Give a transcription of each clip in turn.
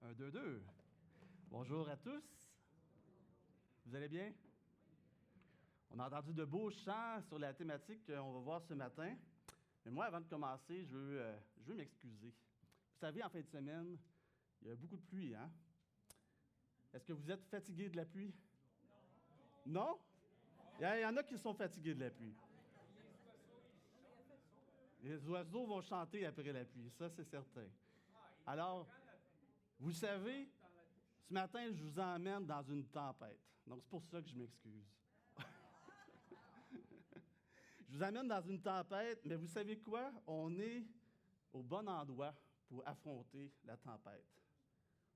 Un, deux, deux. Bonjour à tous. Vous allez bien? On a entendu de beaux chants sur la thématique qu'on va voir ce matin. Mais moi, avant de commencer, je veux m'excuser. Vous savez, en fin de semaine, il y a beaucoup de pluie, hein? Est-ce que vous êtes fatigué de la pluie? Non? Il y en a qui sont fatigués de la pluie. Les oiseaux vont chanter après la pluie, ça c'est certain. Alors, vous savez, ce matin, je vous emmène dans une tempête. Donc, c'est pour ça que je m'excuse. Je vous amène dans une tempête, mais vous savez quoi? On est au bon endroit pour affronter la tempête.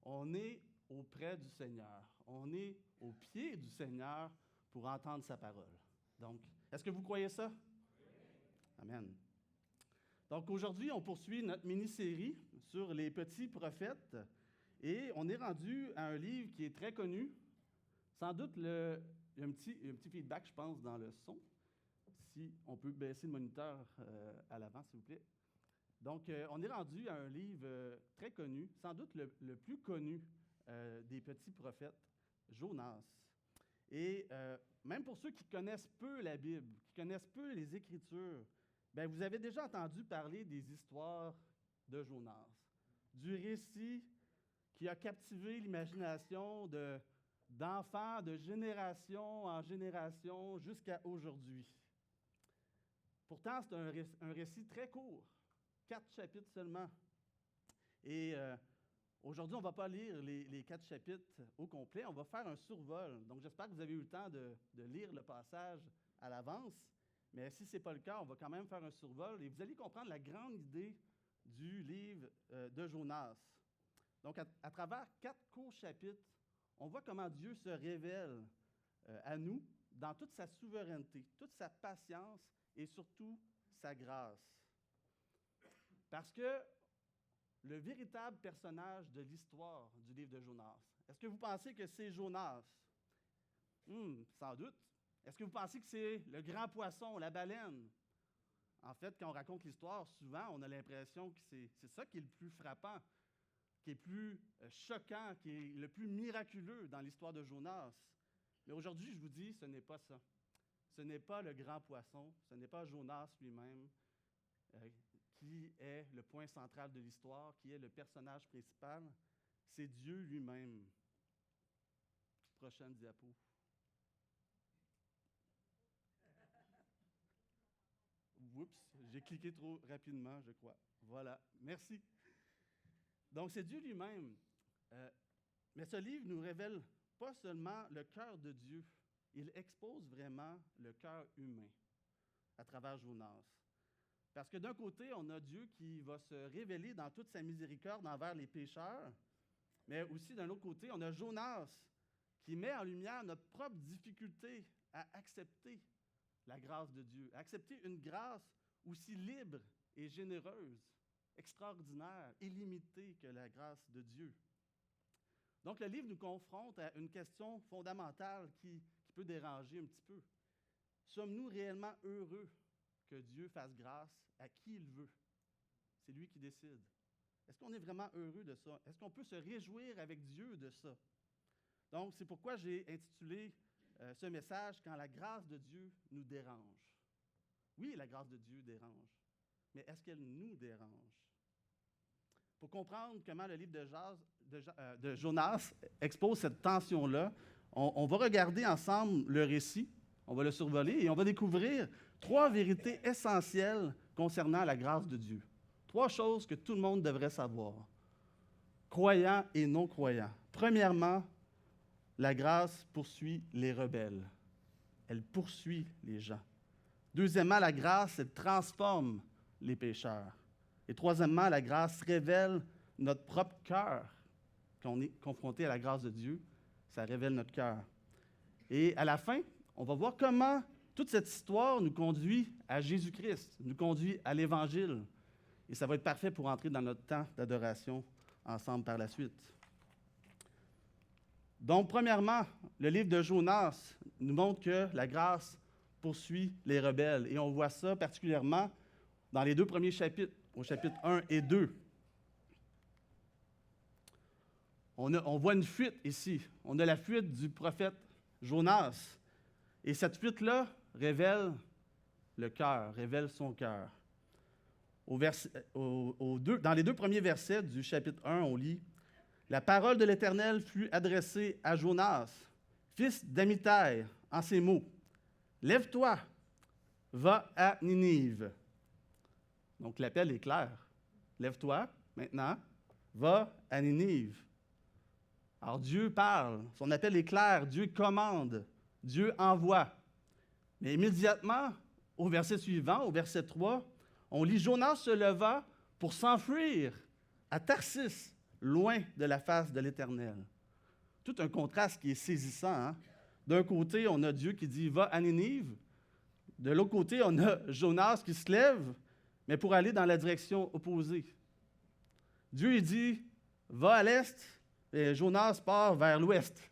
On est auprès du Seigneur. On est au pied du Seigneur pour entendre sa parole. Donc, est-ce que vous croyez ça? Amen. Donc, aujourd'hui, on poursuit notre mini-série sur les petits prophètes et on est rendu à un livre qui est très connu. Sans doute, il y a un petit feedback, je pense, dans le son. Si on peut baisser le moniteur à l'avant, s'il vous plaît. Donc, on est rendu à un livre très connu, sans doute le plus connu des petits prophètes, Jonas. Et même pour ceux qui connaissent peu la Bible, qui connaissent peu les Écritures, bien, vous avez déjà entendu parler des histoires de Jonas, du récit qui a captivé l'imagination d'enfants de génération en génération jusqu'à aujourd'hui. Pourtant, c'est un récit très court, 4 chapitres seulement. Et aujourd'hui, on ne va pas lire les 4 chapitres au complet, on va faire un survol. Donc, j'espère que vous avez eu le temps de lire le passage à l'avance. Mais si ce n'est pas le cas, on va quand même faire un survol et vous allez comprendre la grande idée du livre de Jonas. Donc, à travers 4 courts chapitres, on voit comment Dieu se révèle à nous dans toute sa souveraineté, toute sa patience et surtout sa grâce. Parce que le véritable personnage de l'histoire du livre de Jonas, est-ce que vous pensez que c'est Jonas? Sans doute. Est-ce que vous pensez que c'est le grand poisson, la baleine? En fait, quand on raconte l'histoire, souvent, on a l'impression que c'est ça qui est le plus frappant, qui est le plus choquant, qui est le plus miraculeux dans l'histoire de Jonas. Mais aujourd'hui, je vous dis, ce n'est pas ça. Ce n'est pas le grand poisson, ce n'est pas Jonas lui-même qui est le point central de l'histoire, qui est le personnage principal. C'est Dieu lui-même. Prochaine diapo. Oups, j'ai cliqué trop rapidement, je crois. Voilà, merci. Donc, c'est Dieu lui-même. Mais ce livre nous révèle pas seulement le cœur de Dieu, il expose vraiment le cœur humain à travers Jonas. Parce que d'un côté, on a Dieu qui va se révéler dans toute sa miséricorde envers les pécheurs, mais aussi d'un autre côté, on a Jonas qui met en lumière notre propre difficulté à accepter la grâce de Dieu, à accepter une grâce aussi libre et généreuse, extraordinaire, illimitée que la grâce de Dieu. Donc, le livre nous confronte à une question fondamentale qui peut déranger un petit peu. Sommes-nous réellement heureux que Dieu fasse grâce à qui il veut? C'est lui qui décide. Est-ce qu'on est vraiment heureux de ça? Est-ce qu'on peut se réjouir avec Dieu de ça? Donc, c'est pourquoi j'ai intitulé ce message « Quand la grâce de Dieu nous dérange ». Oui, la grâce de Dieu dérange, mais est-ce qu'elle nous dérange? Pour comprendre comment le livre de Jonas expose cette tension-là, on va regarder ensemble le récit, on va le survoler et on va découvrir 3 vérités essentielles concernant la grâce de Dieu. 3 choses que tout le monde devrait savoir, croyants et non-croyants. Premièrement, la grâce poursuit les rebelles. Elle poursuit les gens. Deuxièmement, la grâce, elle transforme les pécheurs. Et troisièmement, la grâce révèle notre propre cœur. Quand on est confronté à la grâce de Dieu, ça révèle notre cœur. Et à la fin, on va voir comment toute cette histoire nous conduit à Jésus-Christ, nous conduit à l'Évangile. Et ça va être parfait pour entrer dans notre temps d'adoration ensemble par la suite. Donc, premièrement, le livre de Jonas nous montre que la grâce poursuit les rebelles. Et on voit ça particulièrement dans les 2 premiers chapitres, au chapitre 1 et 2. on voit une fuite ici. On a la fuite du prophète Jonas. Et cette fuite-là révèle le cœur, révèle son cœur. Dans les 2 premiers versets du chapitre 1, on lit « La parole de l'Éternel fut adressée à Jonas, fils d'Amittai, en ces mots. Lève-toi, va à Ninive. » Donc l'appel est clair. Lève-toi, maintenant, va à Ninive. Alors Dieu parle, son appel est clair, Dieu commande, Dieu envoie. Mais immédiatement, au verset suivant, au verset 3, on lit « Jonas se leva pour s'enfuir à Tarsis, loin de la face de l'Éternel. » Tout un contraste qui est saisissant. Hein? D'un côté, on a Dieu qui dit « Va à Ninive ». De l'autre côté, on a Jonas qui se lève, mais pour aller dans la direction opposée. Dieu il dit « Va à l'est », et Jonas part vers l'ouest.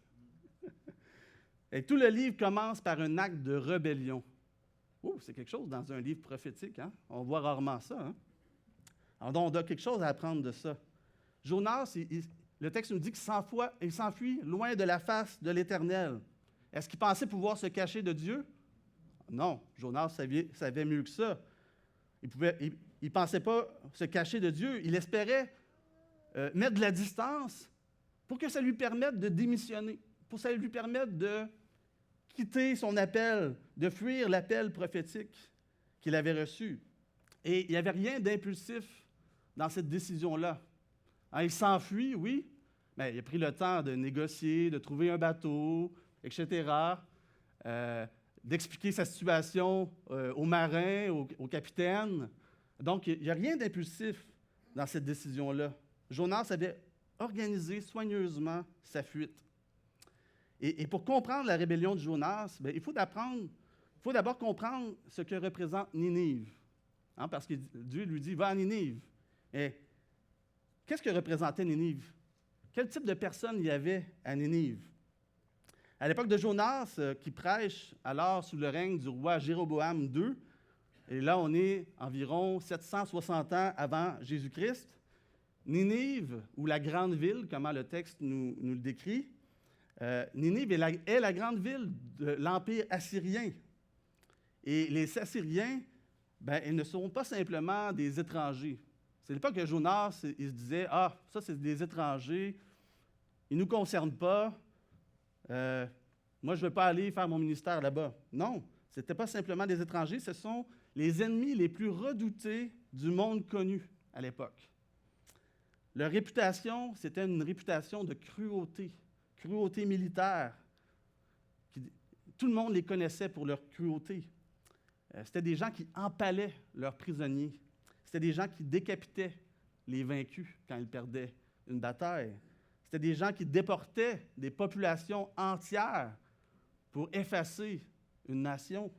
Et tout le livre commence par un acte de rébellion. Oh, c'est quelque chose dans un livre prophétique, hein? On voit rarement ça. Hein? Alors, on a quelque chose à apprendre de ça. Jonas, le texte nous dit qu'il s'enfuit loin de la face de l'Éternel. Est-ce qu'il pensait pouvoir se cacher de Dieu? Non, Jonas savait mieux que ça. Il ne pensait pas se cacher de Dieu. Il espérait mettre de la distance pour que ça lui permette de démissionner, pour que ça lui permette de quitter son appel, de fuir l'appel prophétique qu'il avait reçu. Et il n'y avait rien d'impulsif dans cette décision-là. Hein, il s'enfuit, oui, mais il a pris le temps de négocier, de trouver un bateau, etc., d'expliquer sa situation aux marins, au capitaine. Donc, il n'y a rien d'impulsif dans cette décision-là. Jonas avait organisé soigneusement sa fuite. Et pour comprendre la rébellion de Jonas, bien, il faut d'abord comprendre ce que représente Ninive. Hein, parce que Dieu lui dit « Va à Ninive ». Et qu'est-ce que représentait Ninive? Quel type de personne il y avait à Ninive? À l'époque de Jonas, qui prêche alors sous le règne du roi Jéroboam II, et là on est environ 760 ans avant Jésus-Christ, Ninive, ou la grande ville, comment le texte nous le décrit, Ninive est la grande ville de l'Empire assyrien. Et les Assyriens, ben, ils ne sont pas simplement des étrangers. C'est l'époque que Jonas, il se disait « Ah, ça, c'est des étrangers, ils ne nous concernent pas, moi, je ne veux pas aller faire mon ministère là-bas. » Non, ce n'était pas simplement des étrangers, ce sont les ennemis les plus redoutés du monde connu à l'époque. Leur réputation, c'était une réputation de cruauté militaire. Tout le monde les connaissait pour leur cruauté. C'était des gens qui empalaient leurs prisonniers. C'était des gens qui décapitaient les vaincus quand ils perdaient une bataille. C'était des gens qui déportaient des populations entières pour effacer une nation.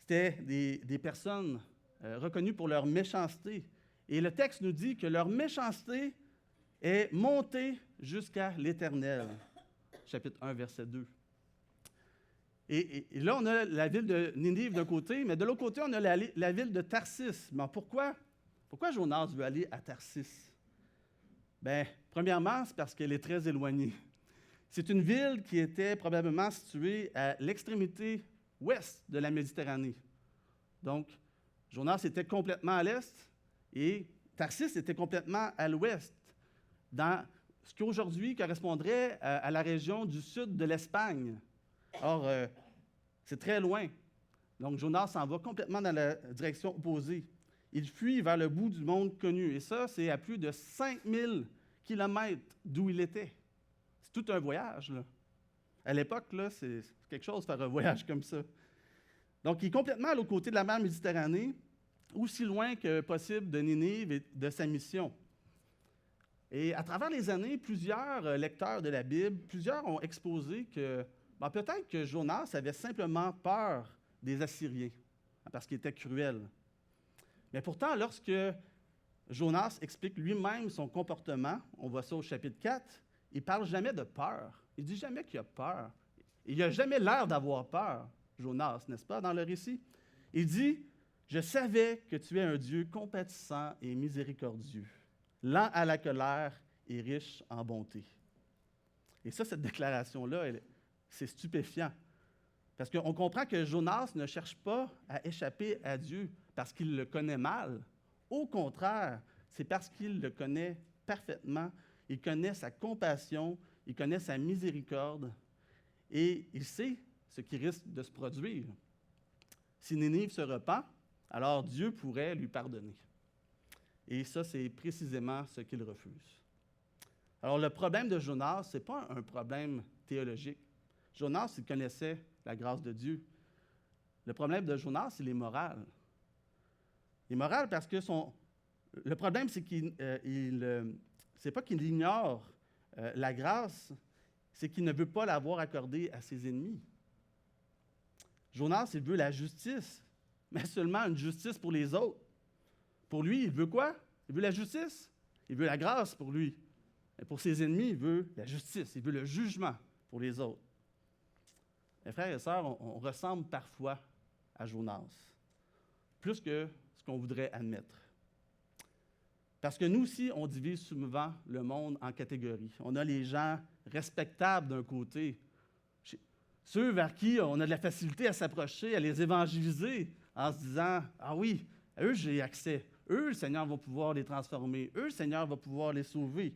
C'était des personnes reconnues pour leur méchanceté. Et le texte nous dit que leur méchanceté est montée jusqu'à l'Éternel. Chapitre 1, verset 2. Et là, on a la ville de Ninive d'un côté, mais de l'autre côté, on a la ville de Tarsis. Mais pourquoi Jonas veut aller à Tarsis? Bien, premièrement, c'est parce qu'elle est très éloignée. C'est une ville qui était probablement située à l'extrémité ouest de la Méditerranée. Donc, Jonas était complètement à l'est et Tarsis était complètement à l'ouest, dans ce qui aujourd'hui correspondrait à la région du sud de l'Espagne. Or, c'est très loin. Donc, Jonas s'en va complètement dans la direction opposée. Il fuit vers le bout du monde connu. Et ça, c'est à plus de 5000 kilomètres d'où il était. C'est tout un voyage, là. À l'époque, là, c'est quelque chose de faire un voyage comme ça. Donc, il est complètement à l'autre côté de la mer Méditerranée, aussi loin que possible de Ninive et de sa mission. Et à travers les années, plusieurs lecteurs de la Bible, plusieurs ont exposé que peut-être que Jonas avait simplement peur des Assyriens, parce qu'il était cruel. Mais pourtant, lorsque Jonas explique lui-même son comportement, on voit ça au chapitre 4, il ne parle jamais de peur. Il ne dit jamais qu'il a peur. Il n'a jamais l'air d'avoir peur, Jonas, n'est-ce pas, dans le récit? Il dit « Je savais que tu es un Dieu compatissant et miséricordieux, lent à la colère et riche en bonté. Et ça, cette déclaration-là, c'est stupéfiant. Parce qu'on comprend que Jonas ne cherche pas à échapper à Dieu parce qu'il le connaît mal. Au contraire, c'est parce qu'il le connaît parfaitement. Il connaît sa compassion, il connaît sa miséricorde et il sait ce qui risque de se produire. Si Nénive se repent, alors Dieu pourrait lui pardonner. Et ça, c'est précisément ce qu'il refuse. Alors, le problème de Jonas, ce n'est pas un problème théologique. Jonas, il connaissait la grâce de Dieu. Le problème de Jonas, il est moral. Il est moral parce que le problème, c'est c'est pas qu'il ignore la grâce, c'est qu'il ne veut pas l'avoir accordée à ses ennemis. Jonas, il veut la justice, mais seulement une justice pour les autres. Pour lui, il veut quoi? Il veut la justice. Il veut la grâce pour lui. Mais pour ses ennemis, il veut la justice. Il veut le jugement pour les autres. Mes frères et sœurs, on ressemble parfois à Jonas, plus que ce qu'on voudrait admettre. Parce que nous aussi, on divise souvent le monde en catégories. On a les gens respectables d'un côté, ceux vers qui on a de la facilité à s'approcher, à les évangéliser en se disant « Ah oui, à eux j'ai accès. Eux, le Seigneur va pouvoir les transformer. Eux, le Seigneur va pouvoir les sauver. »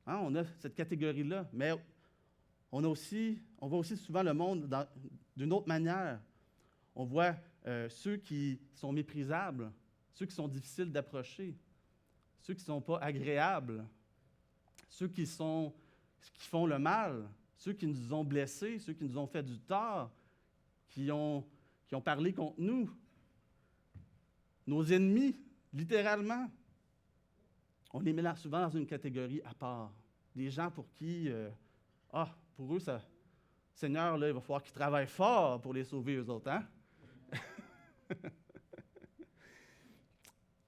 Hein, on a cette catégorie-là. Mais on voit aussi souvent le monde d'une autre manière. On voit ceux qui sont méprisables, ceux qui sont difficiles d'approcher, ceux qui ne sont pas agréables, ceux qui font le mal, ceux qui nous ont blessés, ceux qui nous ont fait du tort, qui ont parlé contre nous, nos ennemis, littéralement. On les met souvent dans une catégorie à part. Des gens pour qui, pour eux, ça, Seigneur, là, il va falloir qu'ils travaillent fort pour les sauver, eux autres, hein?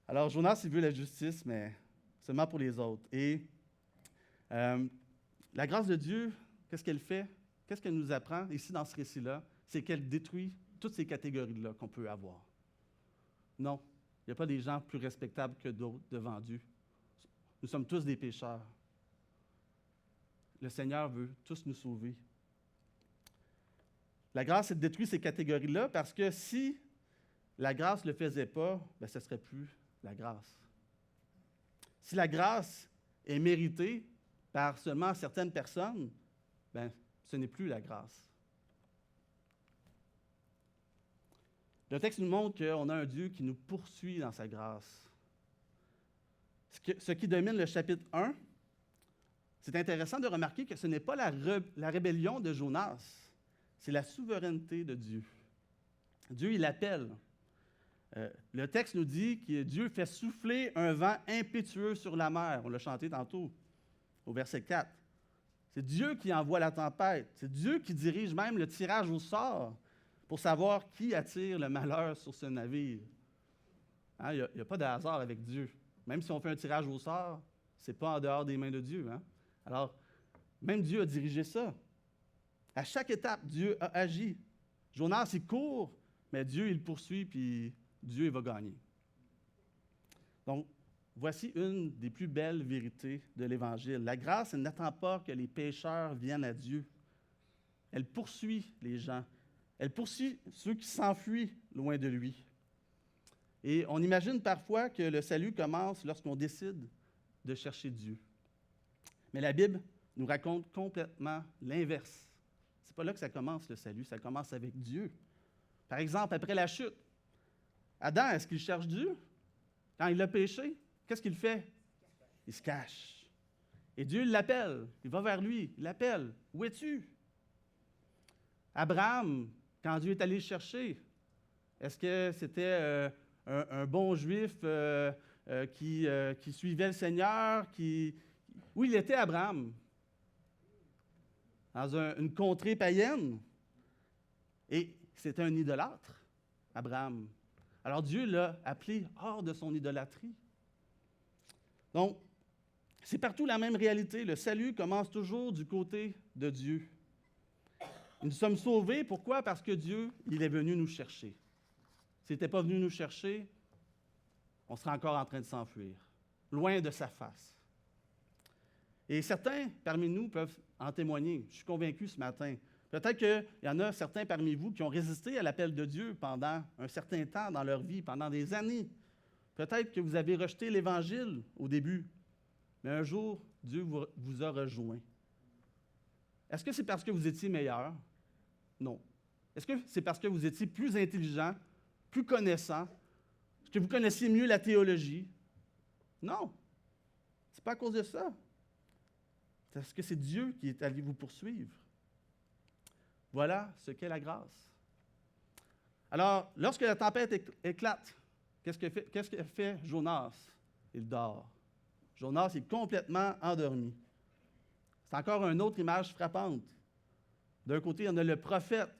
Alors, Jonas, il veut la justice, mais seulement pour les autres. Et la grâce de Dieu, qu'est-ce qu'elle fait? Qu'est-ce qu'elle nous apprend ici dans ce récit-là? C'est qu'elle détruit toutes ces catégories-là qu'on peut avoir. Non, il n'y a pas des gens plus respectables que d'autres devant Dieu. Nous sommes tous des pécheurs. Le Seigneur veut tous nous sauver. La grâce, elle détruit ces catégories-là parce que si la grâce ne le faisait pas, bien, ce ne serait plus la grâce. Si la grâce est méritée par seulement certaines personnes, bien, ce n'est plus la grâce. Le texte nous montre qu'on a un Dieu qui nous poursuit dans sa grâce. Ce qui domine le chapitre 1, c'est intéressant de remarquer que ce n'est pas la rébellion de Jonas, c'est la souveraineté de Dieu. Dieu, il appelle. Le texte nous dit que Dieu fait souffler un vent impétueux sur la mer. On l'a chanté tantôt, au verset 4. C'est Dieu qui envoie la tempête. C'est Dieu qui dirige même le tirage au sort pour savoir qui attire le malheur sur ce navire. Hein, il n'y a pas de hasard avec Dieu. Même si on fait un tirage au sort, ce n'est pas en dehors des mains de Dieu. Hein? Alors, même Dieu a dirigé ça. À chaque étape, Dieu a agi. Jonas, il court, mais Dieu, il poursuit, puis Dieu, il va gagner. Donc, voici une des plus belles vérités de l'Évangile. La grâce, elle n'attend pas que les pécheurs viennent à Dieu. Elle poursuit les gens. Elle poursuit ceux qui s'enfuient loin de lui. Et on imagine parfois que le salut commence lorsqu'on décide de chercher Dieu. Mais la Bible nous raconte complètement l'inverse. C'est pas là que ça commence, le salut, ça commence avec Dieu. Par exemple, après la chute, Adam, est-ce qu'il cherche Dieu? Quand il a péché, qu'est-ce qu'il fait? Il se cache. Et Dieu l'appelle, il va vers lui, il l'appelle. Où es-tu? Abraham, quand Dieu est allé le chercher, est-ce que c'était un bon juif qui suivait le Seigneur? Où il était, Abraham? Dans une contrée païenne. Et c'était un idolâtre, Abraham. Alors Dieu l'a appelé hors de son idolâtrie. Donc, c'est partout la même réalité. Le salut commence toujours du côté de Dieu. Nous sommes sauvés, pourquoi? Parce que Dieu, il est venu nous chercher. S'il n'était pas venu nous chercher, on serait encore en train de s'enfuir, loin de sa face. Et certains parmi nous peuvent en témoigner. Je suis convaincu ce matin. Peut-être qu'il y en a certains parmi vous qui ont résisté à l'appel de Dieu pendant un certain temps dans leur vie, pendant des années. Peut-être que vous avez rejeté l'Évangile au début, mais un jour, Dieu vous a rejoint. Est-ce que c'est parce que vous étiez meilleur? Non. Est-ce que c'est parce que vous étiez plus intelligent, plus connaissant, que vous connaissiez mieux la théologie? Non. Ce n'est pas à cause de ça. C'est parce que c'est Dieu qui est allé vous poursuivre. Voilà ce qu'est la grâce. Alors, lorsque la tempête éclate, qu'est-ce que fait Jonas? Il dort. Jonas est complètement endormi. C'est encore une autre image frappante. D'un côté, on a le prophète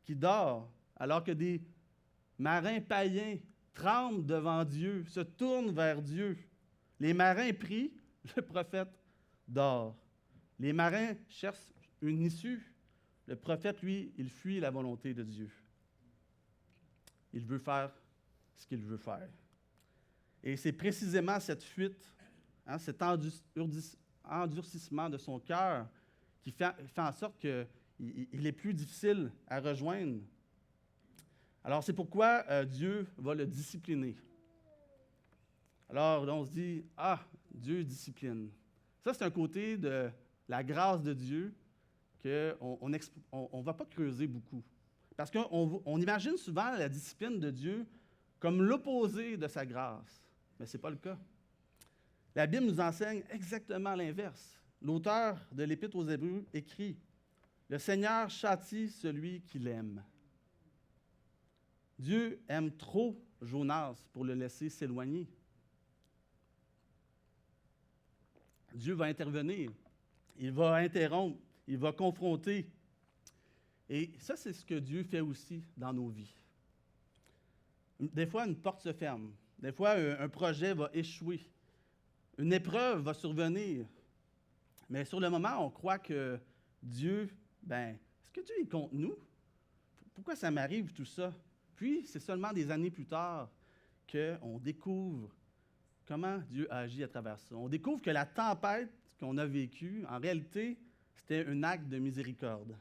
qui dort, alors que des marins païens tremblent devant Dieu, se tournent vers Dieu. Les marins prient, le prophète dort. Les marins cherchent une issue. Le prophète, lui, il fuit la volonté de Dieu. Il veut faire ce qu'il veut faire. Et c'est précisément cette fuite, cet endurcissement de son cœur qui fait en sorte qu'il est plus difficile à rejoindre. Alors, c'est pourquoi Dieu va le discipliner. Alors, on se dit, Dieu discipline. Ça, c'est un côté de la grâce de Dieu qu'on ne va pas creuser beaucoup. Parce qu'on imagine souvent la discipline de Dieu comme l'opposé de sa grâce. Mais ce n'est pas le cas. La Bible nous enseigne exactement l'inverse. L'auteur de l'Épître aux Hébreux écrit « Le Seigneur châtie celui qu'il aime. » Dieu aime trop Jonas pour le laisser s'éloigner. Dieu va intervenir, il va interrompre, il va confronter. Et ça, c'est ce que Dieu fait aussi dans nos vies. Des fois, une porte se ferme. Des fois, un projet va échouer. Une épreuve va survenir. Mais sur le moment, on croit que Dieu, est-ce que Dieu est contre nous? Pourquoi ça m'arrive tout ça? Puis, c'est seulement des années plus tard qu'on découvre comment Dieu a agi à travers ça. On découvre que la tempête qu'on a vécue, en réalité, c'était un acte de miséricorde.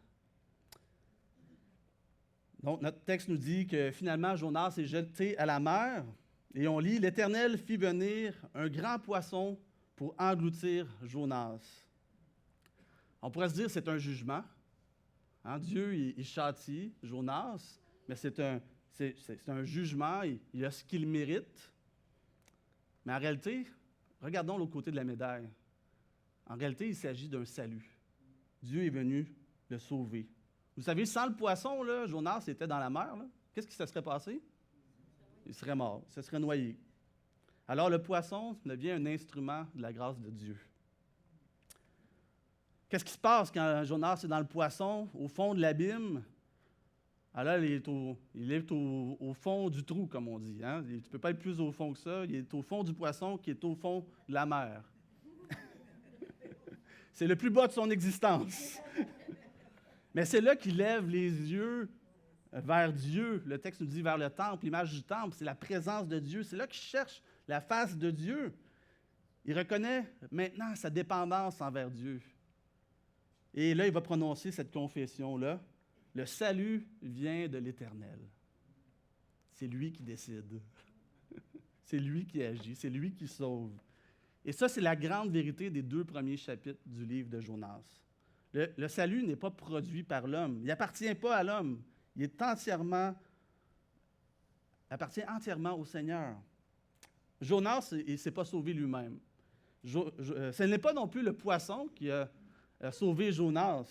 Donc, notre texte nous dit que finalement, Jonas est jeté à la mer, et on lit « L'Éternel fit venir un grand poisson pour engloutir Jonas. » On pourrait se dire que c'est un jugement. Dieu, il châtie Jonas, mais c'est un jugement, il a ce qu'il mérite. Mais en réalité, regardons l'autre côté de la médaille. En réalité, il s'agit d'un salut. Dieu est venu le sauver. Vous savez, sans le poisson, là, Jonas était dans la mer. Là. Qu'est-ce qui se serait passé? Il serait mort, il se serait noyé. Alors le poisson devient un instrument de la grâce de Dieu. Qu'est-ce qui se passe quand Jonas est dans le poisson, au fond de l'abîme? Alors il est au fond du trou, comme on dit. Hein? Tu ne peux pas être plus au fond que ça. Il est au fond du poisson qui est au fond de la mer. C'est le plus bas de son existence. Mais c'est là qu'il lève les yeux vers Dieu. Le texte nous dit vers le temple, l'image du temple, c'est la présence de Dieu. C'est là qu'il cherche la face de Dieu. Il reconnaît maintenant sa dépendance envers Dieu. Et là, il va prononcer cette confession-là. Le salut vient de l'Éternel. C'est lui qui décide. C'est lui qui agit. C'est lui qui sauve. Et ça, c'est la grande vérité des 2 premiers chapitres du livre de Jonas. Le salut n'est pas produit par l'homme. Il n'appartient pas à l'homme. Il appartient entièrement au Seigneur. Jonas, il ne s'est pas sauvé lui-même. Ce n'est pas non plus le poisson qui a sauvé Jonas.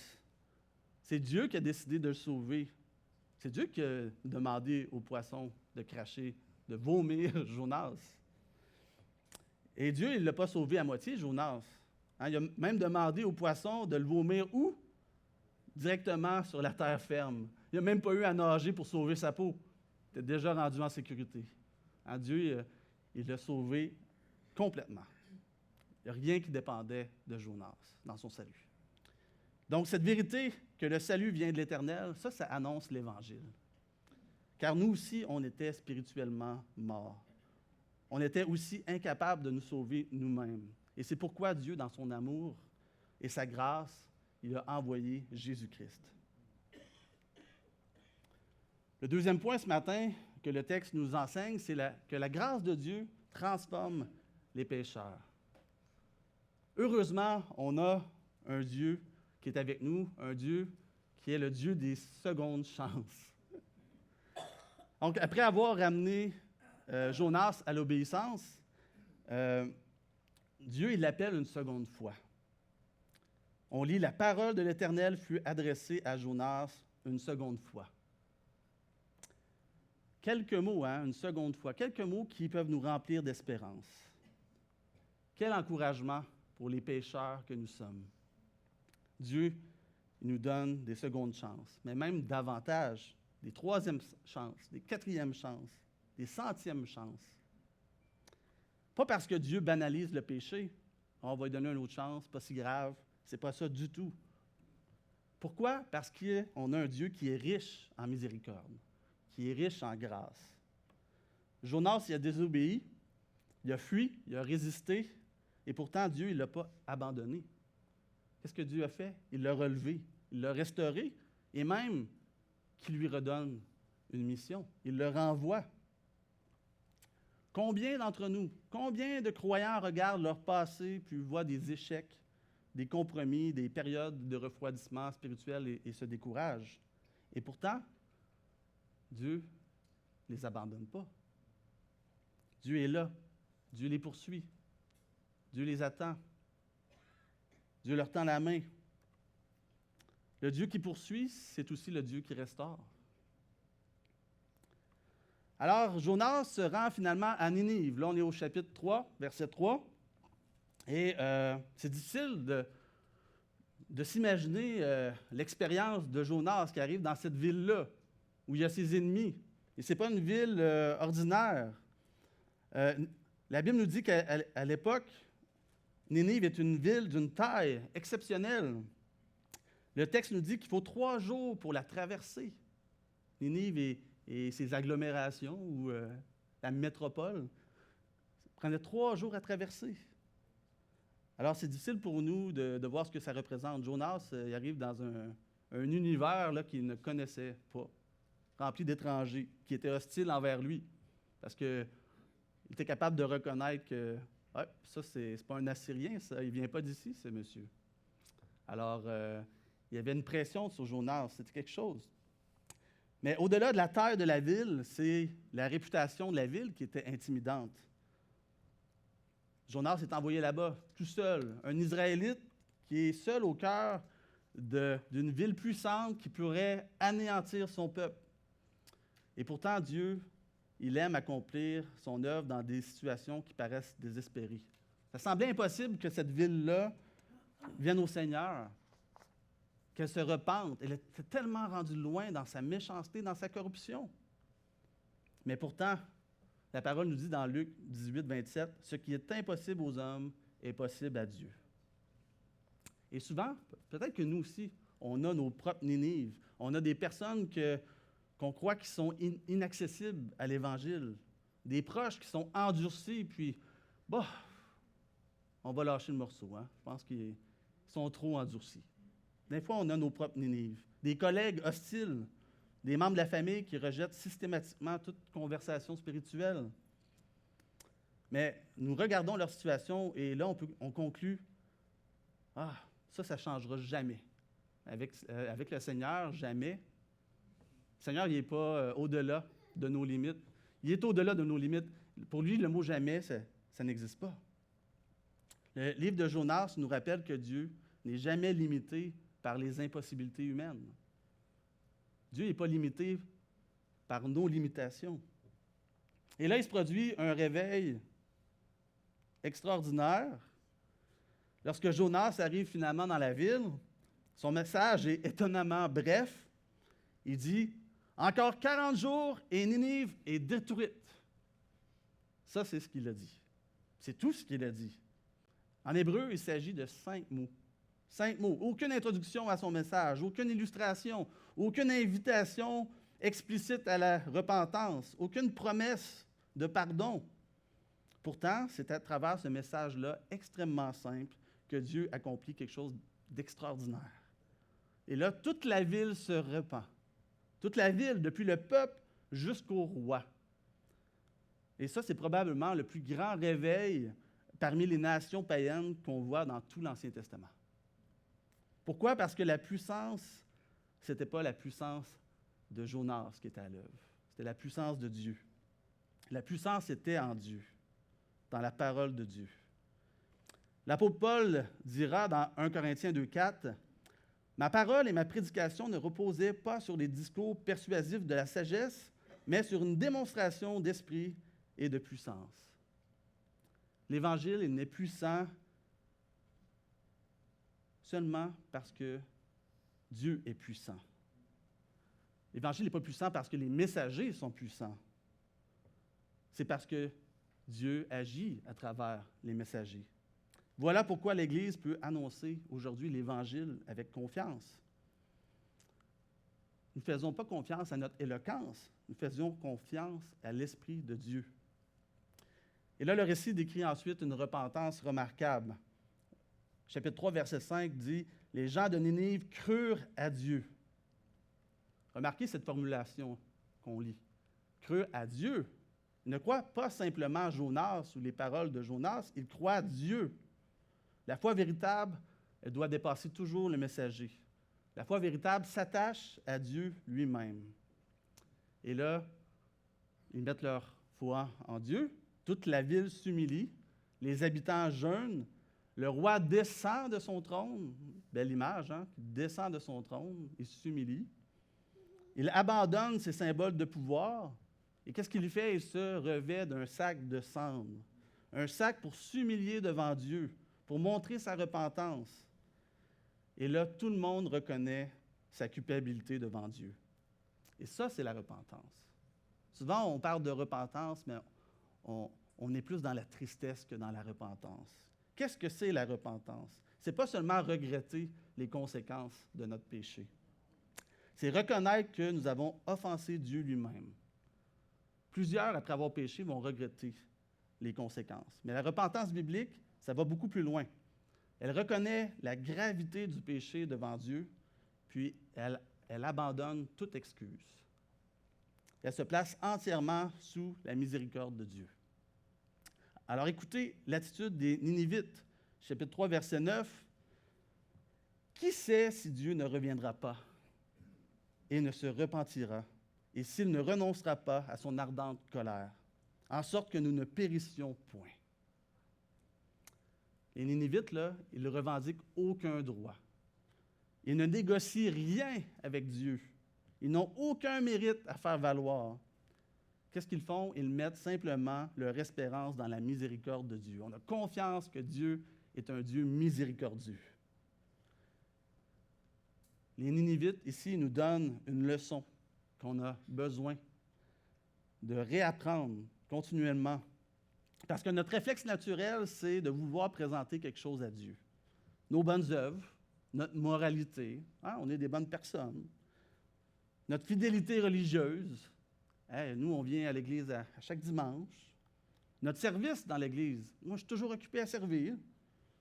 C'est Dieu qui a décidé de le sauver. C'est Dieu qui a demandé au poisson de cracher, de vomir Jonas. Et Dieu, il ne l'a pas sauvé à moitié, Jonas. Il a même demandé au poisson de le vomir où? Directement sur la terre ferme. Il n'a même pas eu à nager pour sauver sa peau. Il était déjà rendu en sécurité. Dieu, il l'a sauvé complètement. Il n'y a rien qui dépendait de Jonas dans son salut. Donc, cette vérité que le salut vient de l'Éternel, ça annonce l'Évangile. Car nous aussi, on était spirituellement morts. On était aussi incapables de nous sauver nous-mêmes. Et c'est pourquoi Dieu, dans son amour, et sa grâce, il a envoyé Jésus-Christ. Le deuxième point ce matin que le texte nous enseigne, c'est que la grâce de Dieu transforme les pécheurs. Heureusement, on a un Dieu qui est avec nous, un Dieu qui est le Dieu des secondes chances. Donc, après avoir ramené Jonas à l'obéissance, Dieu, il l'appelle une seconde fois. On lit « La parole de l'Éternel fut adressée à Jonas une seconde fois ». Quelques mots, une seconde fois, quelques mots qui peuvent nous remplir d'espérance. Quel encouragement pour les pécheurs que nous sommes. Dieu nous donne des secondes chances, mais même davantage, des troisièmes chances, des quatrièmes chances, des centièmes chances. Pas parce que Dieu banalise le péché, on va lui donner une autre chance, pas si grave, c'est pas ça du tout. Pourquoi? Parce qu'on a un Dieu qui est riche en miséricorde, qui est riche en grâce. Jonas, il a désobéi, il a fui, il a résisté, et pourtant Dieu, il ne l'a pas abandonné. Qu'est-ce que Dieu a fait? Il l'a relevé, il l'a restauré, et même qu'il lui redonne une mission. Il le renvoie. Combien d'entre nous, combien de croyants regardent leur passé puis voient des échecs, des compromis, des périodes de refroidissement spirituel et se découragent? Et pourtant, Dieu ne les abandonne pas. Dieu est là. Dieu les poursuit. Dieu les attend. Dieu leur tend la main. Le Dieu qui poursuit, c'est aussi le Dieu qui restaure. Alors, Jonas se rend finalement à Ninive. Là, on est au chapitre 3, verset 3. Et c'est difficile de s'imaginer l'expérience de Jonas qui arrive dans cette ville-là, où il y a ses ennemis. Et ce n'est pas une ville ordinaire. La Bible nous dit qu'à l'époque, Ninive est une ville d'une taille exceptionnelle. Le texte nous dit qu'il faut 3 jours pour la traverser. Ninive et ses agglomérations ou la métropole, ça prenait 3 jours à traverser. Alors, c'est difficile pour nous de voir ce que ça représente. Jonas, il arrive dans un univers là, qu'il ne connaissait pas, rempli d'étrangers, qui étaient hostiles envers lui, parce qu'il était capable de reconnaître que ça, c'est pas un Assyrien, ça, il ne vient pas d'ici, ce monsieur. Alors, il y avait une pression sur Jonas, c'était quelque chose. Mais au-delà de la taille de la ville, c'est la réputation de la ville qui était intimidante. Jonas est envoyé là-bas, tout seul, un Israélite qui est seul au cœur d'une ville puissante qui pourrait anéantir son peuple. Et pourtant, Dieu, il aime accomplir son œuvre dans des situations qui paraissent désespérées. Ça semblait impossible que cette ville-là vienne au Seigneur, qu'elle se repente. Elle était tellement rendue loin dans sa méchanceté, dans sa corruption. Mais pourtant, la parole nous dit dans Luc 18, 27, « Ce qui est impossible aux hommes est possible à Dieu. » Et souvent, peut-être que nous aussi, on a nos propres Ninives. On a des personnes qu'on croit qui sont inaccessibles à l'Évangile. Des proches qui sont endurcis, puis, on va lâcher le morceau. Je pense qu'ils sont trop endurcis. Des fois, on a nos propres Ninives. Des collègues hostiles, des membres de la famille qui rejettent systématiquement toute conversation spirituelle. Mais nous regardons leur situation et là, on conclut, ça ne changera jamais. Avec le Seigneur, jamais. Le Seigneur, il n'est pas au-delà de nos limites. Il est au-delà de nos limites. Pour lui, le mot « jamais », ça n'existe pas. Le livre de Jonas nous rappelle que Dieu n'est jamais limité par les impossibilités humaines. Dieu n'est pas limité par nos limitations. Et là, il se produit un réveil extraordinaire. Lorsque Jonas arrive finalement dans la ville, son message est étonnamment bref. Il dit « Encore 40 jours et Ninive est détruite. » Ça, c'est ce qu'il a dit. C'est tout ce qu'il a dit. En hébreu, il s'agit de 5 mots. 5 mots. Aucune introduction à son message, aucune illustration, aucune invitation explicite à la repentance, aucune promesse de pardon. Pourtant, c'est à travers ce message-là extrêmement simple que Dieu accomplit quelque chose d'extraordinaire. Et là, toute la ville se repent. Toute la ville, depuis le peuple jusqu'au roi. Et ça, c'est probablement le plus grand réveil parmi les nations païennes qu'on voit dans tout l'Ancien Testament. Pourquoi? Parce que la puissance, ce n'était pas la puissance de Jonas qui était à l'œuvre. C'était la puissance de Dieu. La puissance était en Dieu, dans la parole de Dieu. L'apôtre Paul dira dans 1 Corinthiens 2,4 « Ma parole et ma prédication ne reposaient pas sur les discours persuasifs de la sagesse, mais sur une démonstration d'esprit et de puissance. » L'Évangile, il n'est puissant seulement parce que Dieu est puissant. L'Évangile n'est pas puissant parce que les messagers sont puissants. C'est parce que Dieu agit à travers les messagers. Voilà pourquoi l'Église peut annoncer aujourd'hui l'Évangile avec confiance. Nous ne faisons pas confiance à notre éloquence, nous faisons confiance à l'Esprit de Dieu. Et là, le récit décrit ensuite une repentance remarquable. Chapitre 3, verset 5 dit « Les gens de Ninive crurent à Dieu. » Remarquez cette formulation qu'on lit. « Crurent à Dieu ». Ils ne croient pas simplement à Jonas ou les paroles de Jonas, ils croient à Dieu. La foi véritable, elle doit dépasser toujours le messager. La foi véritable s'attache à Dieu lui-même. Et là, ils mettent leur foi en Dieu. Toute la ville s'humilie. Les habitants jeûnent. Le roi descend de son trône. Belle image, hein? Il descend de son trône. Il s'humilie. Il abandonne ses symboles de pouvoir. Et qu'est-ce qu'il fait? Il se revêt d'un sac de cendre. Un sac pour s'humilier devant Dieu, pour montrer sa repentance. Et là, tout le monde reconnaît sa culpabilité devant Dieu. Et ça, c'est la repentance. Souvent, on parle de repentance, mais on est plus dans la tristesse que dans la repentance. Qu'est-ce que c'est la repentance? Ce n'est pas seulement regretter les conséquences de notre péché. C'est reconnaître que nous avons offensé Dieu lui-même. Plusieurs, après avoir péché, vont regretter les conséquences. Mais la repentance biblique, ça va beaucoup plus loin. Elle reconnaît la gravité du péché devant Dieu, puis elle abandonne toute excuse. Elle se place entièrement sous la miséricorde de Dieu. Alors écoutez l'attitude des Ninivites, chapitre 3, verset 9. « Qui sait si Dieu ne reviendra pas et ne se repentira, et s'il ne renoncera pas à son ardente colère, en sorte que nous ne périssions point. » Les Ninivites, là, ils ne revendiquent aucun droit. Ils ne négocient rien avec Dieu. Ils n'ont aucun mérite à faire valoir. Qu'est-ce qu'ils font? Ils mettent simplement leur espérance dans la miséricorde de Dieu. On a confiance que Dieu est un Dieu miséricordieux. Les Ninivites, ici, nous donnent une leçon qu'on a besoin de réapprendre continuellement. Parce que notre réflexe naturel, c'est de vouloir présenter quelque chose à Dieu. Nos bonnes œuvres, notre moralité, hein, on est des bonnes personnes, notre fidélité religieuse, hey, nous, on vient à l'Église à chaque dimanche, notre service dans l'Église, moi, je suis toujours occupé à servir,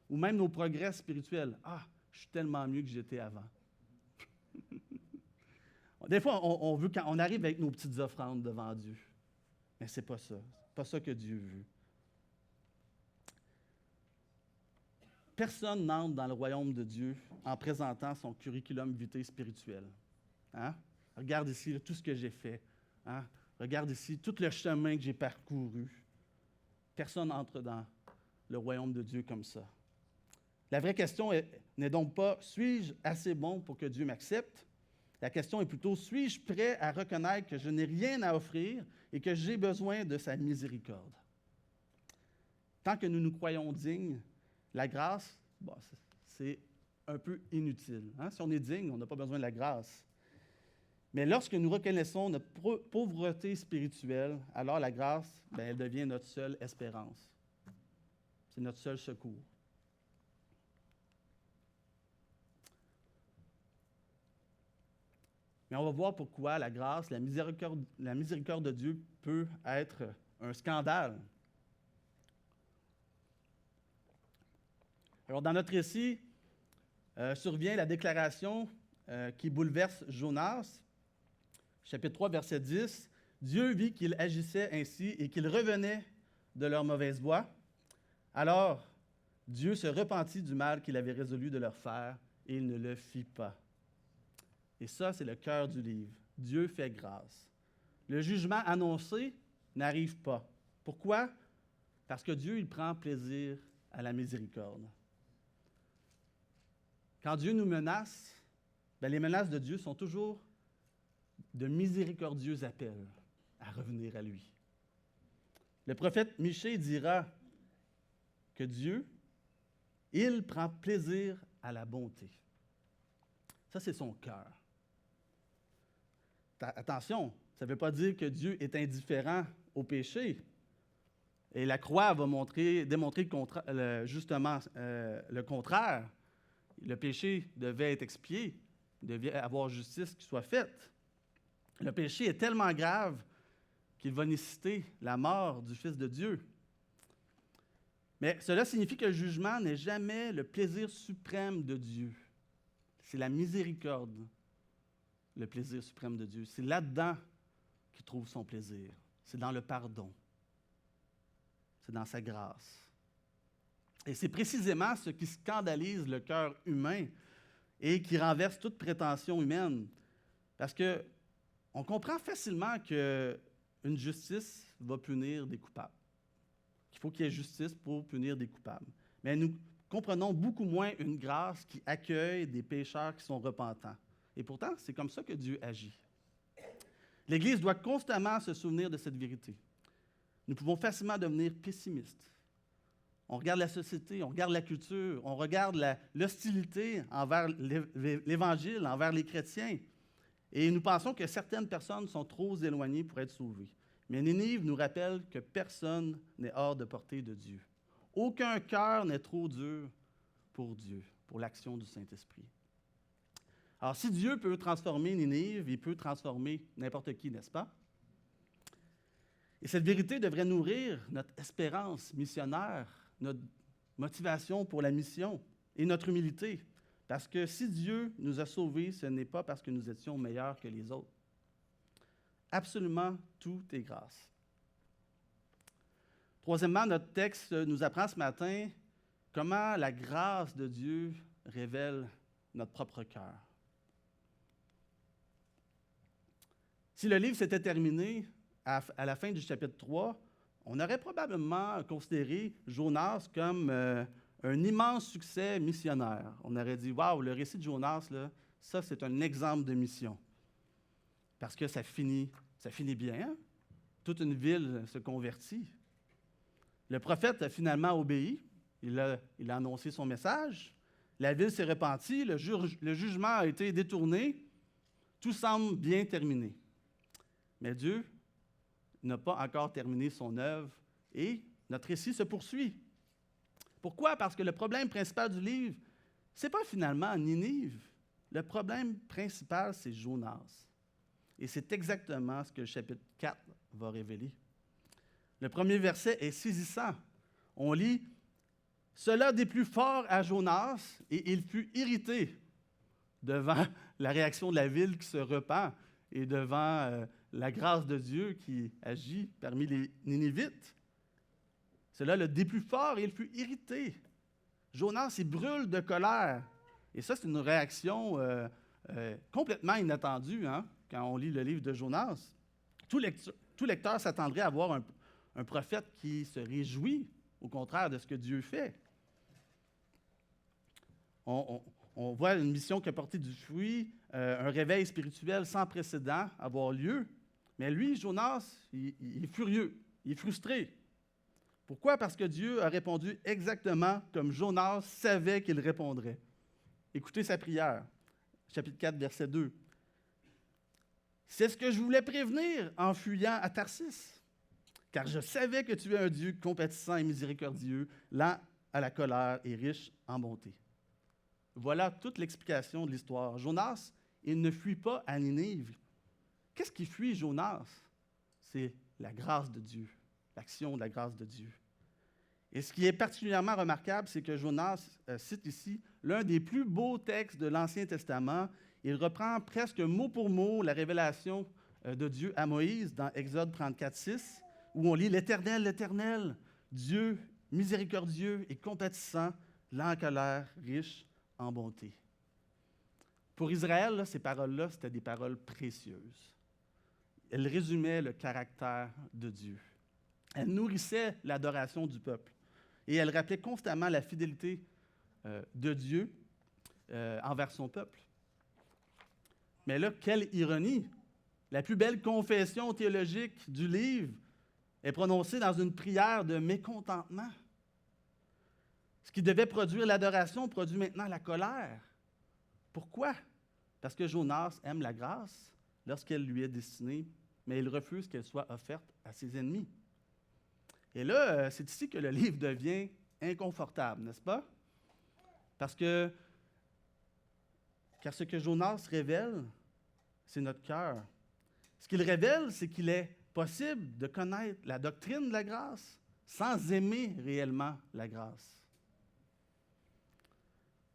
ou même nos progrès spirituels. Ah, je suis tellement mieux que j'étais avant. Des fois, on veut qu'on arrive avec nos petites offrandes devant Dieu. Mais ce n'est pas ça. C'est pas ça que Dieu veut. Personne n'entre dans le royaume de Dieu en présentant son curriculum vitae spirituel. Hein? Regarde ici là, tout ce que j'ai fait. Hein? Regarde ici tout le chemin que j'ai parcouru. Personne n'entre dans le royaume de Dieu comme ça. La vraie question n'est donc pas « suis-je assez bon pour que Dieu m'accepte ?» La question est plutôt « suis-je prêt à reconnaître que je n'ai rien à offrir et que j'ai besoin de sa miséricorde? » Tant que nous nous croyons dignes, la grâce, bon, c'est un peu inutile. Hein? Si on est digne, on n'a pas besoin de la grâce. Mais lorsque nous reconnaissons notre pauvreté spirituelle, alors la grâce, elle devient notre seule espérance. C'est notre seul secours. Mais on va voir pourquoi la grâce, la miséricorde de Dieu peut être un scandale. Alors, dans notre récit, survient la déclaration qui bouleverse Jonas. Chapitre 3, verset 10. Dieu vit qu'ils agissaient ainsi et qu'ils revenaient de leur mauvaise voie. Alors, Dieu se repentit du mal qu'il avait résolu de leur faire et il ne le fit pas. Et ça, c'est le cœur du livre. Dieu fait grâce. Le jugement annoncé n'arrive pas. Pourquoi? Parce que Dieu, il prend plaisir à la miséricorde. Quand Dieu nous menace, les menaces de Dieu sont toujours de miséricordieux appels à revenir à lui. Le prophète Michée dira que Dieu, il prend plaisir à la bonté. Ça, c'est son cœur. Attention, ça ne veut pas dire que Dieu est indifférent au péché. Et la croix va démontrer justement le contraire. Le péché devait être expié, il devait avoir justice qui soit faite. Le péché est tellement grave qu'il va nécessiter la mort du Fils de Dieu. Mais cela signifie que le jugement n'est jamais le plaisir suprême de Dieu. C'est la miséricorde, le plaisir suprême de Dieu. C'est là-dedans qu'il trouve son plaisir. C'est dans le pardon. C'est dans sa grâce. Et c'est précisément ce qui scandalise le cœur humain et qui renverse toute prétention humaine. Parce qu'on comprend facilement qu'une justice va punir des coupables. Qu'il faut qu'il y ait justice pour punir des coupables. Mais nous comprenons beaucoup moins une grâce qui accueille des pécheurs qui sont repentants. Et pourtant, c'est comme ça que Dieu agit. L'Église doit constamment se souvenir de cette vérité. Nous pouvons facilement devenir pessimistes. On regarde la société, on regarde la culture, on regarde l'hostilité envers l'Évangile, envers les chrétiens. Et nous pensons que certaines personnes sont trop éloignées pour être sauvées. Mais Ninive nous rappelle que personne n'est hors de portée de Dieu. Aucun cœur n'est trop dur pour Dieu, pour l'action du Saint-Esprit. Alors, si Dieu peut transformer Ninive, il peut transformer n'importe qui, n'est-ce pas? Et cette vérité devrait nourrir notre espérance missionnaire, notre motivation pour la mission et notre humilité. Parce que si Dieu nous a sauvés, ce n'est pas parce que nous étions meilleurs que les autres. Absolument tout est grâce. Troisièmement, notre texte nous apprend ce matin comment la grâce de Dieu révèle notre propre cœur. Si le livre s'était terminé à la fin du chapitre 3, on aurait probablement considéré Jonas comme un immense succès missionnaire. On aurait dit, waouh, le récit de Jonas, là, ça c'est un exemple de mission. Parce que ça finit bien. Hein? Toute une ville se convertit. Le prophète a finalement obéi. Il a annoncé son message. La ville s'est repentie. Le jugement a été détourné. Tout semble bien terminé. Mais Dieu n'a pas encore terminé son œuvre et notre récit se poursuit. Pourquoi? Parce que le problème principal du livre, ce n'est pas finalement Ninive. Le problème principal, c'est Jonas. Et c'est exactement ce que le chapitre 4 va révéler. Le premier verset est saisissant. On lit « Cela déplut fort à Jonas, et il fut irrité devant la réaction de la ville qui se repent et devant la grâce de Dieu qui agit parmi les Ninivites. Cela le déplut fort et il fut irrité. Jonas, il brûle de colère. Et ça, c'est une réaction complètement inattendue hein, quand on lit le livre de Jonas. Tout lecteur s'attendrait à voir un prophète qui se réjouit, au contraire de ce que Dieu fait. On voit une mission qui a porté du fruit, un réveil spirituel sans précédent avoir lieu. Mais lui, Jonas, il est furieux, il est frustré. Pourquoi? Parce que Dieu a répondu exactement comme Jonas savait qu'il répondrait. Écoutez sa prière, chapitre 4, verset 2. « C'est ce que je voulais prévenir en fuyant à Tarsis, car je savais que tu es un Dieu compatissant et miséricordieux, lent à la colère et riche en bonté. » Voilà toute l'explication de l'histoire. Jonas, il ne fuit pas à Ninive. Qu'est-ce qui fuit Jonas? C'est la grâce de Dieu, l'action de la grâce de Dieu. Et ce qui est particulièrement remarquable, c'est que Jonas cite ici l'un des plus beaux textes de l'Ancien Testament. Il reprend presque mot pour mot la révélation de Dieu à Moïse dans Exode 34, 6, où on lit « L'Éternel, l'Éternel, Dieu miséricordieux et compatissant, lent en colère, riche en bonté. » Pour Israël, là, ces paroles-là, c'était des paroles précieuses. Elles résumaient le caractère de Dieu. Elles nourrissaient l'adoration du peuple. Et elles rappelaient constamment la fidélité de Dieu envers son peuple. Mais là, quelle ironie! La plus belle confession théologique du livre est prononcée dans une prière de mécontentement. Ce qui devait produire l'adoration produit maintenant la colère. Pourquoi? Parce que Jonas aime la grâce lorsqu'elle lui est destinée, mais il refuse qu'elle soit offerte à ses ennemis. Et là, c'est ici que le livre devient inconfortable, n'est-ce pas? Car ce que Jonas révèle, c'est notre cœur. Ce qu'il révèle, c'est qu'il est possible de connaître la doctrine de la grâce sans aimer réellement la grâce.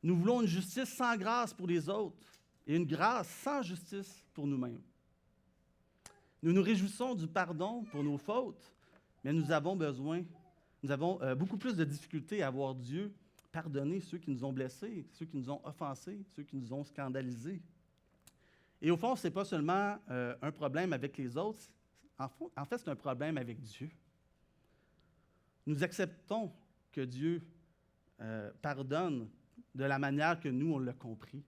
Nous voulons une justice sans grâce pour les autres et une grâce sans justice pour nous-mêmes. Nous nous réjouissons du pardon pour nos fautes, mais nous avons beaucoup plus de difficultés à voir Dieu pardonner ceux qui nous ont blessés, ceux qui nous ont offensés, ceux qui nous ont scandalisés. Et au fond, ce n'est pas seulement un problème avec les autres, en fait, c'est un problème avec Dieu. Nous acceptons que Dieu pardonne de la manière que nous, on l'a compris,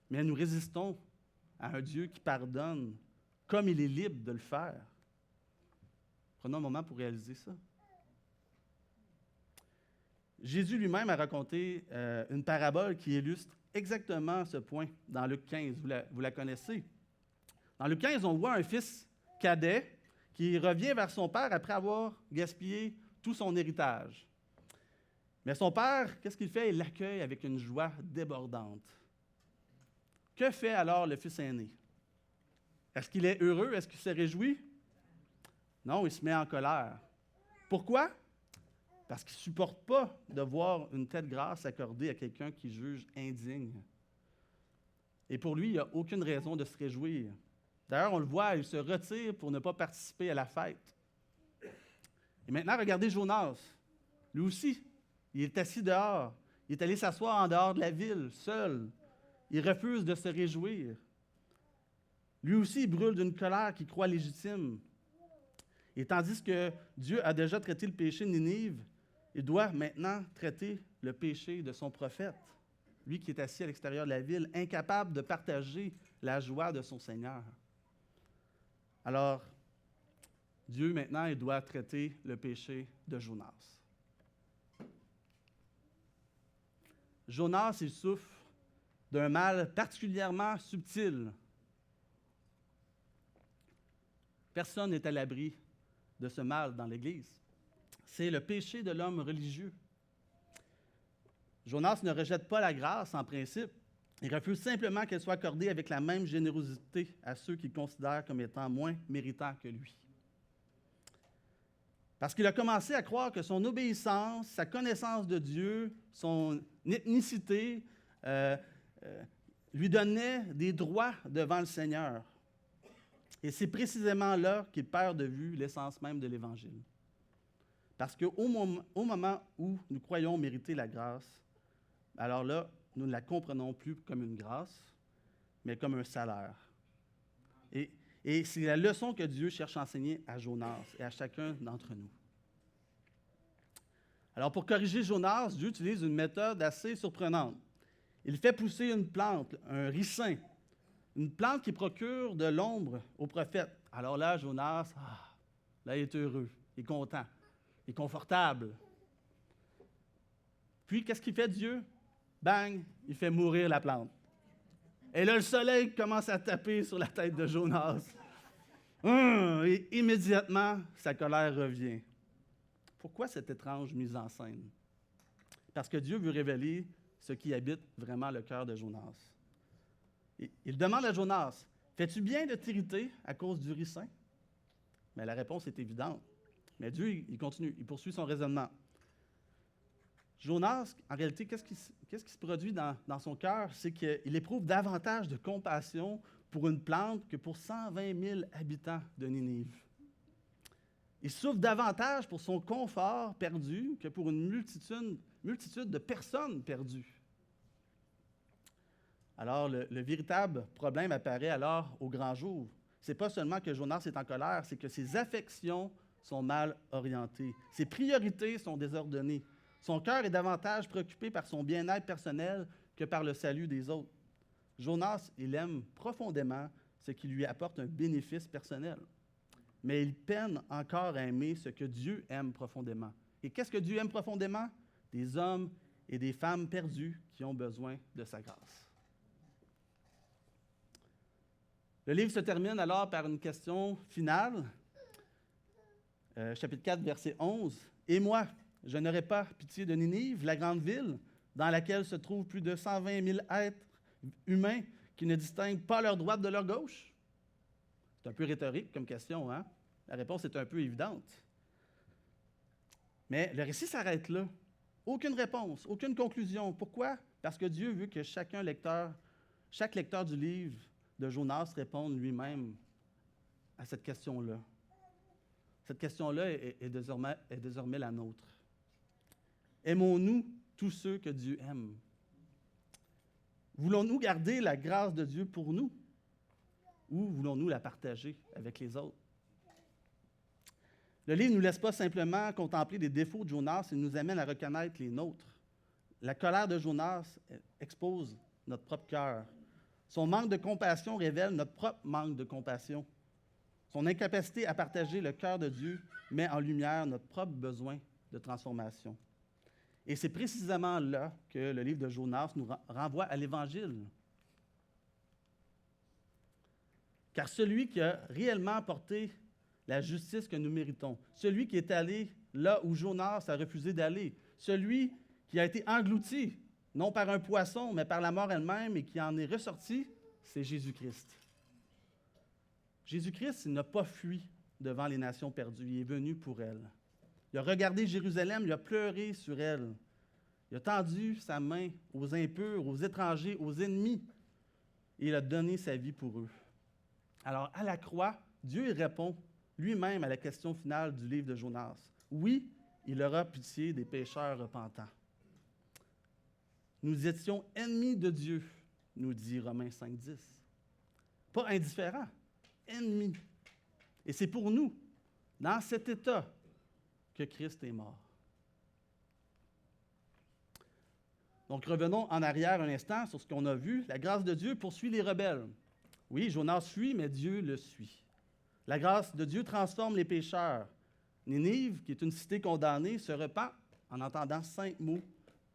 mais nous résistons à un Dieu qui pardonne comme il est libre de le faire. Prenons un moment pour réaliser ça. Jésus lui-même a raconté une parabole qui illustre exactement ce point dans Luc 15. Vous la connaissez. Dans Luc 15, on voit un fils cadet qui revient vers son père après avoir gaspillé tout son héritage. Mais son père, qu'est-ce qu'il fait? Il l'accueille avec une joie débordante. Que fait alors le fils aîné? Est-ce qu'il est heureux? Est-ce qu'il se réjouit? Non, il se met en colère. Pourquoi? Parce qu'il ne supporte pas de voir une telle grâce accordée à quelqu'un qu'il juge indigne. Et pour lui, il n'y a aucune raison de se réjouir. D'ailleurs, on le voit, il se retire pour ne pas participer à la fête. Et maintenant, regardez Jonas. Lui aussi, il est assis dehors. Il est allé s'asseoir en dehors de la ville, seul. Il refuse de se réjouir. Lui aussi, il brûle d'une colère qu'il croit légitime. Et tandis que Dieu a déjà traité le péché de Ninive, il doit maintenant traiter le péché de son prophète, lui qui est assis à l'extérieur de la ville, incapable de partager la joie de son Seigneur. Alors, Dieu maintenant, il doit traiter le péché de Jonas. Jonas, il souffre d'un mal particulièrement subtil. Personne n'est à l'abri de ce mal dans l'Église. C'est le péché de l'homme religieux. Jonas ne rejette pas la grâce en principe. Il refuse simplement qu'elle soit accordée avec la même générosité à ceux qu'il considère comme étant moins méritants que lui. Parce qu'il a commencé à croire que son obéissance, sa connaissance de Dieu, son ethnicité lui donnaient des droits devant le Seigneur. Et c'est précisément là qu'il perd de vue l'essence même de l'Évangile. Parce qu'au moment où nous croyons mériter la grâce, alors là, nous ne la comprenons plus comme une grâce, mais comme un salaire. Et c'est la leçon que Dieu cherche à enseigner à Jonas et à chacun d'entre nous. Alors, pour corriger Jonas, Dieu utilise une méthode assez surprenante. Il fait pousser une plante, un ricin, une plante qui procure de l'ombre au prophète. Alors là, Jonas, là, il est heureux, il est content, il est confortable. Puis, qu'est-ce qu'il fait Dieu? Bang, il fait mourir la plante. Et là, le soleil commence à taper sur la tête de Jonas. Et immédiatement, sa colère revient. Pourquoi cette étrange mise en scène? Parce que Dieu veut révéler ce qui habite vraiment le cœur de Jonas. Il demande à Jonas, « Fais-tu bien de t'irriter à cause du ricin? » Mais la réponse est évidente. Mais Dieu, il continue, il poursuit son raisonnement. Jonas, en réalité, qu'est-ce qui se produit dans son cœur? C'est qu'il éprouve davantage de compassion pour une plante que pour 120 000 habitants de Ninive. Il souffre davantage pour son confort perdu que pour une multitude de personnes perdues. Alors, le véritable problème apparaît alors au grand jour. Ce n'est pas seulement que Jonas est en colère, c'est que ses affections sont mal orientées. Ses priorités sont désordonnées. Son cœur est davantage préoccupé par son bien-être personnel que par le salut des autres. Jonas, il aime profondément ce qui lui apporte un bénéfice personnel. Mais il peine encore à aimer ce que Dieu aime profondément. Et qu'est-ce que Dieu aime profondément? Des hommes et des femmes perdus qui ont besoin de sa grâce. Le livre se termine alors par une question finale, chapitre 4, verset 11. « Et moi, je n'aurai pas pitié de Ninive, la grande ville, dans laquelle se trouvent plus de 120 000 êtres humains qui ne distinguent pas leur droite de leur gauche? » C'est un peu rhétorique comme question, hein? La réponse est un peu évidente. Mais le récit s'arrête là. Aucune réponse, aucune conclusion. Pourquoi? Parce que Dieu veut que chaque lecteur du livre de Jonas réponde lui-même à cette question-là. Cette question-là est désormais la nôtre. Aimons-nous tous ceux que Dieu aime? Voulons-nous garder la grâce de Dieu pour nous? Ou voulons-nous la partager avec les autres? Le livre ne nous laisse pas simplement contempler les défauts de Jonas, il nous amène à reconnaître les nôtres. La colère de Jonas expose notre propre cœur. Son manque de compassion révèle notre propre manque de compassion. Son incapacité à partager le cœur de Dieu met en lumière notre propre besoin de transformation. Et c'est précisément là que le livre de Jonas nous renvoie à l'Évangile. Car celui qui a réellement apporté la justice que nous méritons, celui qui est allé là où Jonas a refusé d'aller, celui qui a été englouti, non par un poisson, mais par la mort elle-même et qui en est ressorti, c'est Jésus-Christ. Jésus-Christ, il n'a pas fui devant les nations perdues, il est venu pour elles. Il a regardé Jérusalem, il a pleuré sur elle. Il a tendu sa main aux impurs, aux étrangers, aux ennemis, et il a donné sa vie pour eux. Alors, à la croix, Dieu répond lui-même à la question finale du livre de Jonas. Oui, il aura pitié des pécheurs repentants. Nous étions ennemis de Dieu, nous dit Romains 5,10. Pas indifférents, ennemis. Et c'est pour nous, dans cet état, que Christ est mort. Donc, revenons en arrière un instant sur ce qu'on a vu. La grâce de Dieu poursuit les rebelles. Oui, Jonas fuit, mais Dieu le suit. La grâce de Dieu transforme les pécheurs. Ninive, qui est une cité condamnée, se repent en entendant 5 mots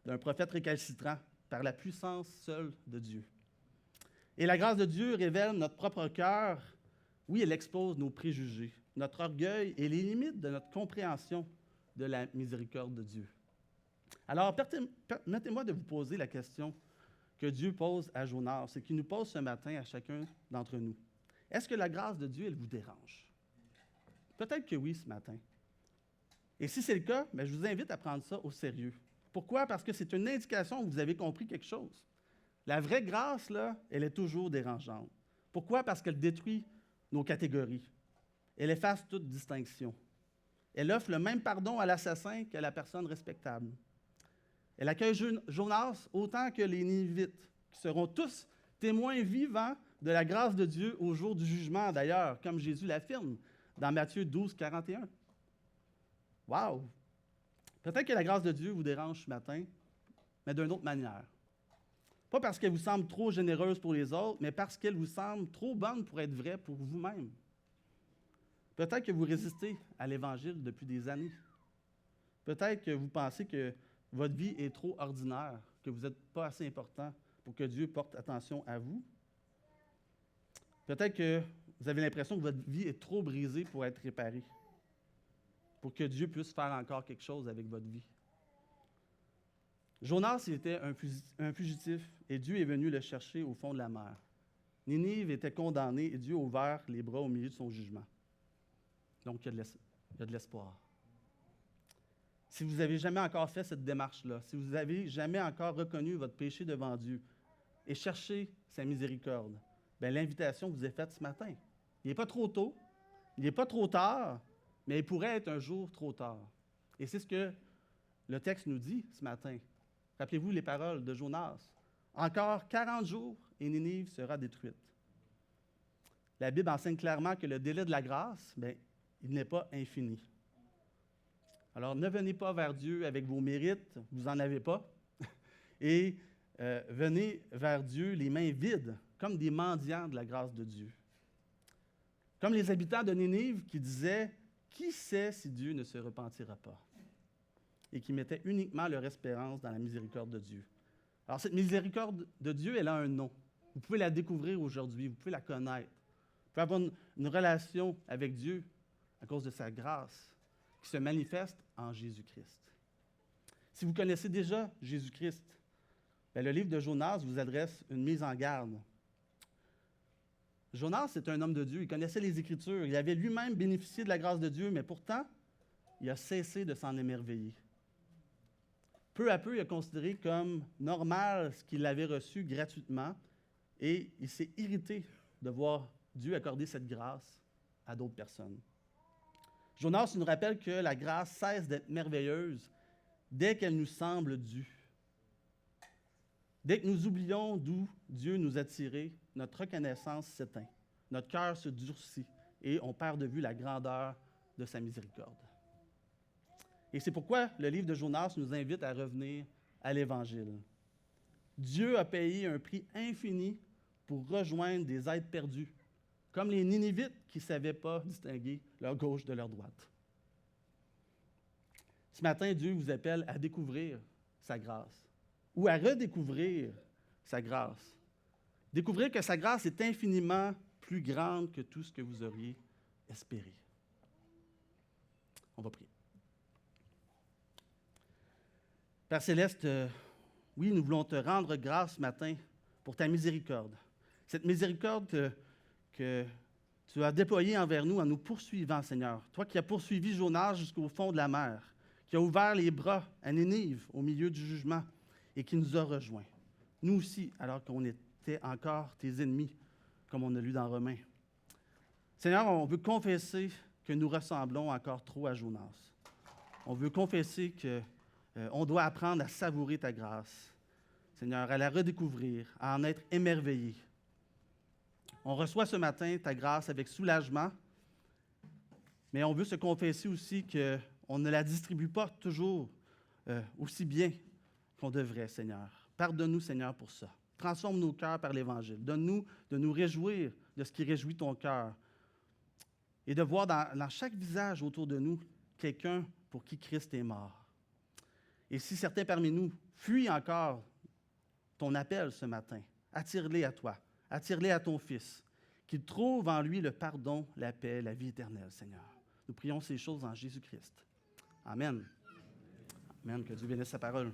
d'un prophète récalcitrant par la puissance seule de Dieu. Et la grâce de Dieu révèle notre propre cœur. Oui, elle expose nos préjugés, notre orgueil et les limites de notre compréhension de la miséricorde de Dieu. Alors, permettez-moi de vous poser la question que Dieu pose à Jonas et qu'il nous pose ce matin à chacun d'entre nous. Est-ce que la grâce de Dieu, elle vous dérange? Peut-être que oui ce matin. Et si c'est le cas, je vous invite à prendre ça au sérieux. Pourquoi? Parce que c'est une indication que vous avez compris quelque chose. La vraie grâce, là, elle est toujours dérangeante. Pourquoi? Parce qu'elle détruit nos catégories. Elle efface toute distinction. Elle offre le même pardon à l'assassin qu'à la personne respectable. Elle accueille Jonas autant que les Ninivites, qui seront tous témoins vivants de la grâce de Dieu au jour du jugement, d'ailleurs, comme Jésus l'affirme dans Matthieu 12, 41. Wow! Peut-être que la grâce de Dieu vous dérange ce matin, mais d'une autre manière. Pas parce qu'elle vous semble trop généreuse pour les autres, mais parce qu'elle vous semble trop bonne pour être vraie pour vous-même. Peut-être que vous résistez à l'Évangile depuis des années. Peut-être que vous pensez que votre vie est trop ordinaire, que vous n'êtes pas assez important pour que Dieu porte attention à vous. Peut-être que vous avez l'impression que votre vie est trop brisée pour être réparée, pour que Dieu puisse faire encore quelque chose avec votre vie. Jonas, il était un fugitif et Dieu est venu le chercher au fond de la mer. Ninive était condamnée et Dieu a ouvert les bras au milieu de son jugement. Donc, il y a de l'espoir. si vous n'avez jamais encore fait cette démarche-là, si vous n'avez jamais encore reconnu votre péché devant Dieu et cherché sa miséricorde, bien, l'invitation vous est faite ce matin. Il n'est pas trop tôt, il n'est pas trop tard, mais il pourrait être un jour trop tard. Et c'est ce que le texte nous dit ce matin. Rappelez-vous les paroles de Jonas. Encore 40 jours et Ninive sera détruite. La Bible enseigne clairement que le délai de la grâce, bien, il n'est pas infini. Alors, ne venez pas vers Dieu avec vos mérites, vous n'en avez pas, et venez vers Dieu les mains vides, comme des mendiants de la grâce de Dieu. Comme les habitants de Ninive qui disaient « Qui sait si Dieu ne se repentira pas ?» et qui mettaient uniquement leur espérance dans la miséricorde de Dieu. Alors, cette miséricorde de Dieu, elle a un nom. Vous pouvez la découvrir aujourd'hui, vous pouvez la connaître. Vous pouvez avoir une relation avec Dieu à cause de sa grâce qui se manifeste en Jésus-Christ. Si vous connaissez déjà Jésus-Christ, bien, le livre de Jonas vous adresse une mise en garde. Jonas est un homme de Dieu, il connaissait les Écritures, il avait lui-même bénéficié de la grâce de Dieu, mais pourtant, il a cessé de s'en émerveiller. Peu à peu, il a considéré comme normal ce qu'il avait reçu gratuitement et il s'est irrité de voir Dieu accorder cette grâce à d'autres personnes. Jonas nous rappelle que la grâce cesse d'être merveilleuse dès qu'elle nous semble due. Dès que nous oublions d'où Dieu nous a tirés, notre reconnaissance s'éteint, notre cœur se durcit et on perd de vue la grandeur de sa miséricorde. Et c'est pourquoi le livre de Jonas nous invite à revenir à l'Évangile. Dieu a payé un prix infini pour rejoindre des êtres perdus, comme les Ninivites qui ne savaient pas distinguer leur gauche de leur droite. Ce matin, Dieu vous appelle à découvrir sa grâce ou à redécouvrir sa grâce. Découvrir que sa grâce est infiniment plus grande que tout ce que vous auriez espéré. On va prier. Père Céleste, oui, nous voulons te rendre grâce ce matin pour ta miséricorde. Cette miséricorde que tu as déployée envers nous en nous poursuivant, Seigneur. Toi qui as poursuivi Jonas jusqu'au fond de la mer, qui a ouvert les bras à Ninive au milieu du jugement et qui nous a rejoints. Nous aussi, alors qu'on était encore tes ennemis, comme on a lu dans Romains. Seigneur, on veut confesser que nous ressemblons encore trop à Jonas. On veut confesser qu'on doit apprendre à savourer ta grâce. Seigneur, à la redécouvrir, à en être émerveillé. On reçoit ce matin ta grâce avec soulagement, mais on veut se confesser aussi qu'on ne la distribue pas toujours aussi bien qu'on devrait, Seigneur. Pardonne-nous, Seigneur, pour ça. Transforme nos cœurs par l'Évangile. Donne-nous de nous réjouir de ce qui réjouit ton cœur et de voir dans chaque visage autour de nous quelqu'un pour qui Christ est mort. Et si certains parmi nous fuient encore ton appel ce matin, attire-les à toi, attire-les à ton Fils, qu'il trouve en lui le pardon, la paix, la vie éternelle, Seigneur. Nous prions ces choses en Jésus-Christ. Amen. Amen. Que Dieu bénisse sa parole.